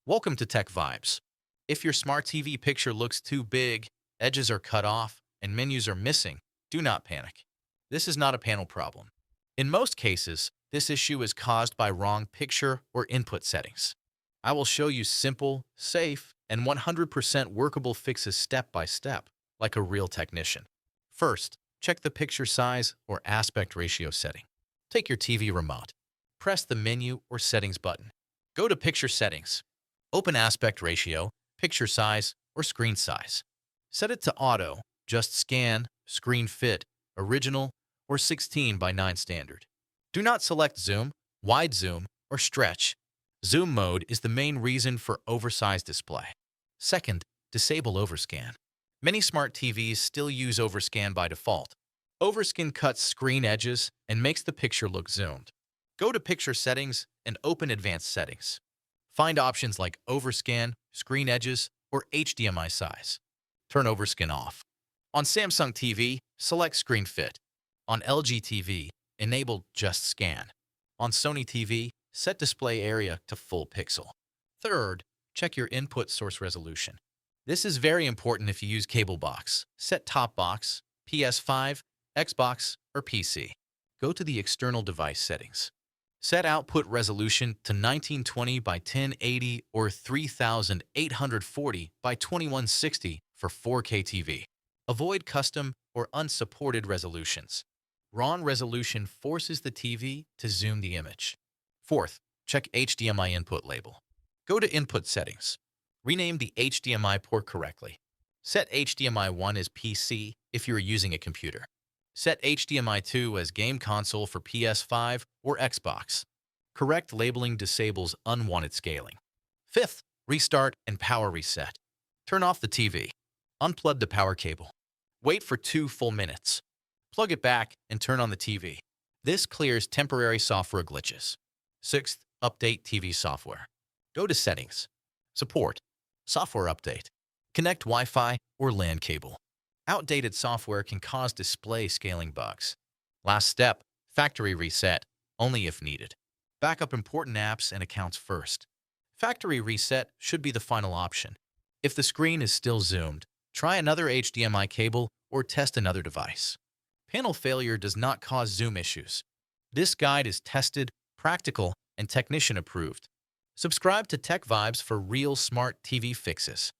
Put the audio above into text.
Welcome to Tech Vibes. If your smart TV picture looks too big, edges are cut off, and menus are missing, do not panic. This is not a panel problem. In most cases, this issue is caused by wrong picture or input settings. I will show you simple, safe, and 100% workable fixes step by step, like a real technician. First, check the picture size or aspect ratio setting. Take your TV remote. Press the menu or settings button. Go to Picture Settings. Open aspect ratio, picture size, or screen size. Set it to auto, just scan, screen fit, original, or 16 by 9 standard. Do not select zoom, wide zoom, or stretch. Zoom mode is the main reason for oversized display. Second, disable Overscan. Many smart TVs still use Overscan by default. Overscan cuts screen edges and makes the picture look zoomed. Go to Picture Settings and open Advanced Settings. Find options like Overscan, Screen Edges, or HDMI size. Turn Overscan off. On Samsung TV, select Screen Fit. On LG TV, enable Just Scan. On Sony TV, set display area to full pixel. Third, check your input source resolution. This is very important if you use cable box, set-top box, PS5, Xbox, or PC. Go to the external device settings. Set output resolution to 1920 by 1080 or 3840 by 2160 for 4K TV. Avoid custom or unsupported resolutions. Raw resolution forces the TV to zoom the image. Fourth, check HDMI input label. Go to Input Settings. Rename the HDMI port correctly. Set HDMI 1 as PC if you are using a computer. Set HDMI 2 as game console for PS5 or Xbox. Correct labeling disables unwanted scaling. Fifth, restart and power reset. Turn off the TV. Unplug the power cable. Wait for 2 full minutes. Plug it back and turn on the TV. This clears temporary software glitches. Sixth, update TV software. Go to Settings. Support. Software update. Connect Wi-Fi or LAN cable. Outdated software can cause display scaling bugs. Last step, factory reset, only if needed. Backup important apps and accounts first. Factory reset should be the final option. If the screen is still zoomed, try another HDMI cable or test another device. Panel failure does not cause zoom issues. This guide is tested, practical, and technician approved. Subscribe to Tech Vibes for real smart TV fixes.